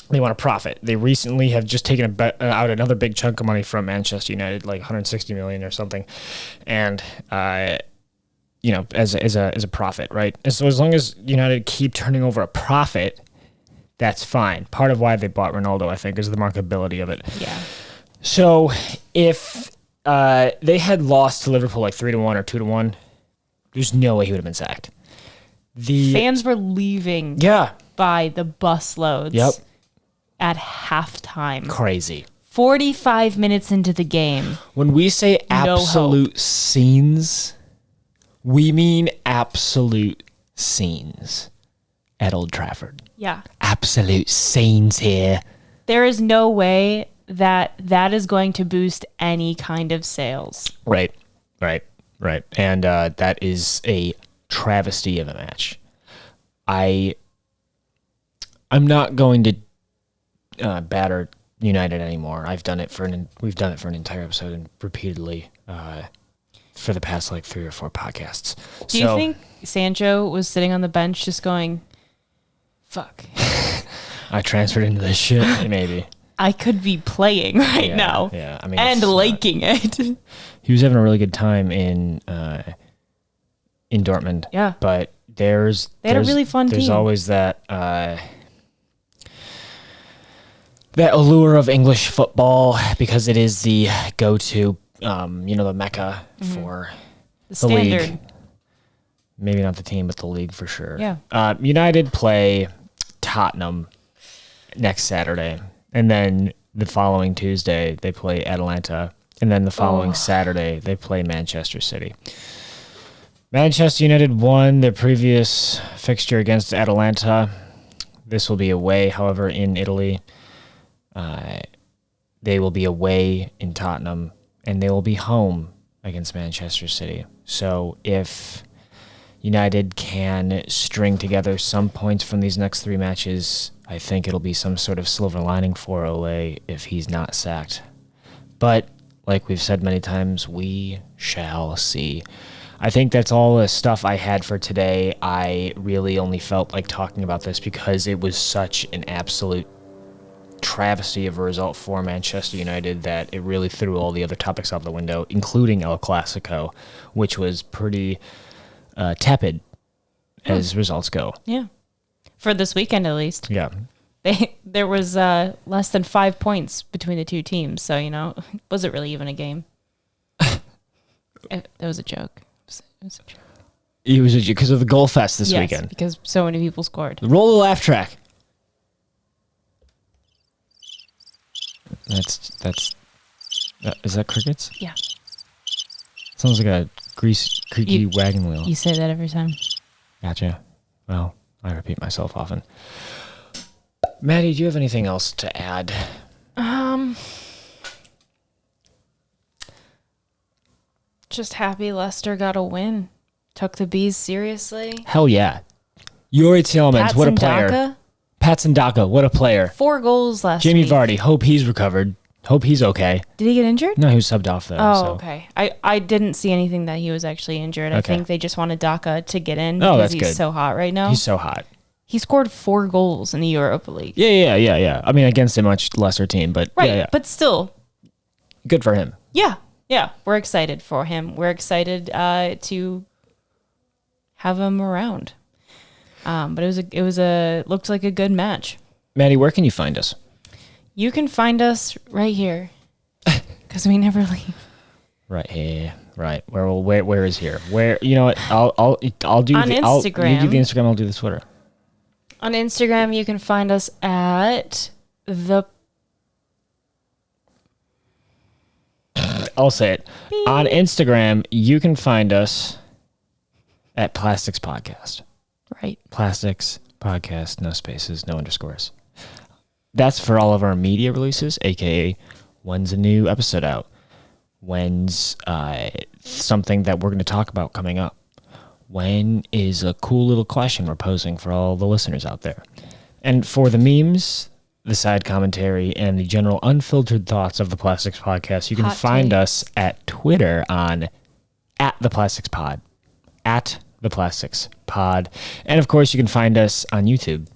They want to profit. They recently have just taken out another big chunk of money from Manchester United, like 160 million or something, and as a profit, right? And so as long as United keep turning over a profit, that's fine. Part of why they bought Ronaldo, I think, is the marketability of it. Yeah. So if they had lost to Liverpool like 3-1 or 2-1, there's no way he would have been sacked. The fans were leaving by the busloads at halftime. Crazy. 45 minutes into the game. When we say absolute scenes, we mean absolute scenes at Old Trafford. Yeah. Absolute scenes here. There is no way that is going to boost any kind of sales. Right. And that is a travesty of a match. I'm not going to batter United anymore. We've done it for an entire episode and repeatedly for the past like 3 or 4 podcasts. Do you think Sancho was sitting on the bench just going, fuck? I transferred into this shit? Maybe. I could be playing right now. Yeah, I mean, and liking it. He was having a really good time in Dortmund. Yeah. But they had a really fun team. There's always that allure of English football because it is the go-to, the mecca for the league. Maybe not the team, but the league for sure. Yeah. United play Tottenham next Saturday. And then the following Tuesday, they play Atalanta. And then the following Saturday, they play Manchester City. Manchester United won their previous fixture against Atalanta. This will be away, however, in Italy. They will be away in Tottenham, and they will be home against Manchester City. So if United can string together some points from these next 3 matches, I think it'll be some sort of silver lining for Ole if he's not sacked. But like we've said many times, we shall see. I think that's all the stuff I had for today. I really only felt like talking about this because it was such an absolute travesty of a result for Manchester United that it really threw all the other topics out the window, including El Clasico, which was pretty tepid as results go. Yeah. For this weekend, at least. Yeah. There was less than 5 points between the two teams, so, was it really even a game? That was a joke. It was a joke. It was because of the goal fest this weekend. Yes, because so many people scored. Roll the laugh track. Is that crickets? Yeah. Sounds like a creaky wagon wheel. You say that every time. Gotcha. Well, I repeat myself often. Maddie, do you have anything else to add? Just happy Leicester got a win. Took the Bees seriously. Hell yeah. Yuri Tillmans, what a player. Daka, Patson Daka, what a player. 4 goals last Jamie week. Vardy, hope he's recovered. Hope he's okay. Did he get injured? No, he was subbed off though. Oh, so. okay. I didn't see anything that he was actually injured. I Okay. think they just wanted Daka to get in Oh, because that's he's good. so hot right now. He's so hot. He scored 4 goals in the Europa League. Yeah. I mean, against a much lesser team, but Right, yeah. but still, Good for him. yeah. We're excited for him. We're excited to have him around. But it looked like a good match. Maddie, where can you find us? You can find us right here because we never leave. Right here. Right. Where is here? Where, you know what? I'll do On Instagram. You do the Instagram, I'll do the Twitter. On Instagram, you can find us at I'll say it. On Instagram, you can find us at Plastics Podcast. right. Plastics Podcast, no spaces, no underscores. That's for all of our media releases, aka when's a new episode out? When's something that we're going to talk about coming up? When is a cool little question we're posing for all the listeners out there? And for the memes, the side commentary, and the general unfiltered thoughts of the Plastics Podcast, you can Hot find take. us at Twitter on @ThePlasticsPod. @ThePlasticsPod. And of course, you can find us on YouTube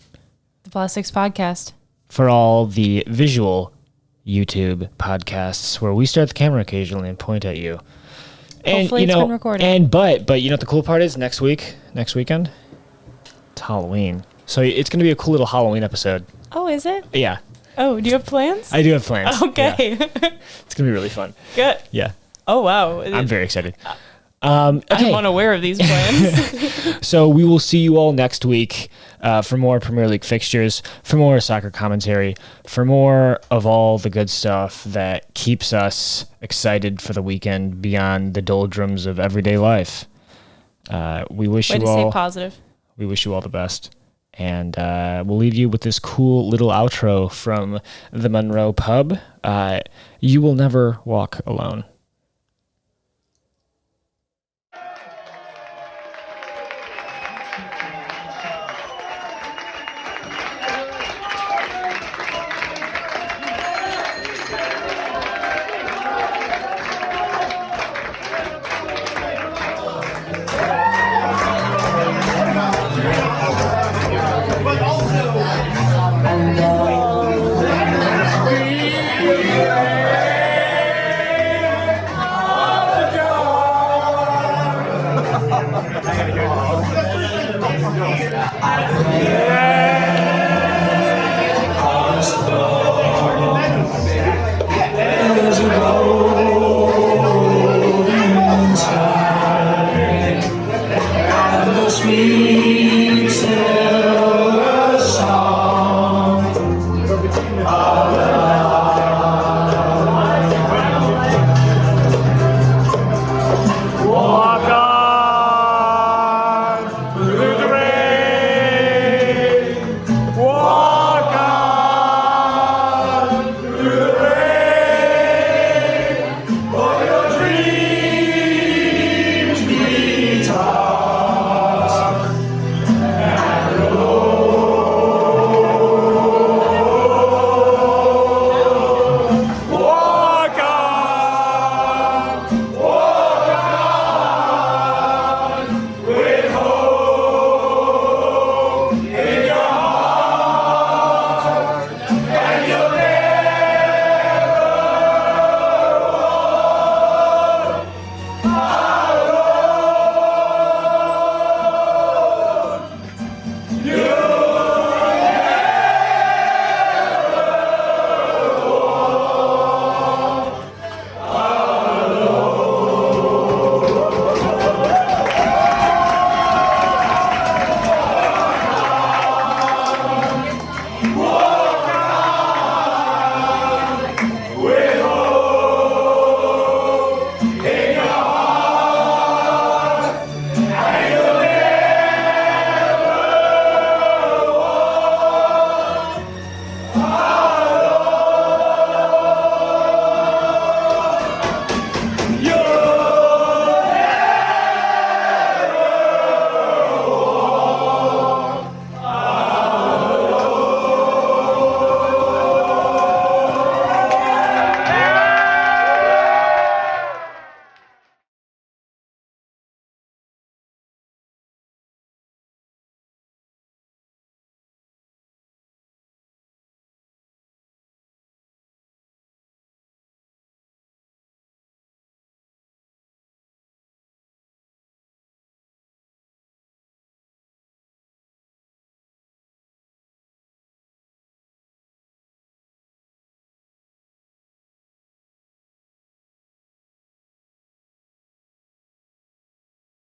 The Plastics Podcast. for all the visual YouTube podcasts where we start the camera occasionally and point at you. And Hopefully it's been recorded. And but you know what the cool part is? Next weekend, it's Halloween. So it's going to be a cool little Halloween episode. Oh, is it? Yeah, Oh, do you have plans? I do have plans. Okay. Yeah. It's going to be really fun. Good. Yeah, Oh, wow. I'm very excited. I'm Okay, unaware of these plans. so we will see you all next week for more Premier League fixtures, for more soccer commentary, for more of all the good stuff that keeps us excited for the weekend beyond the doldrums of everyday life. We wish Way you to stay all. positive. We wish you all the best. And we'll leave you with this cool little outro from the Monroe Pub. You will never walk alone.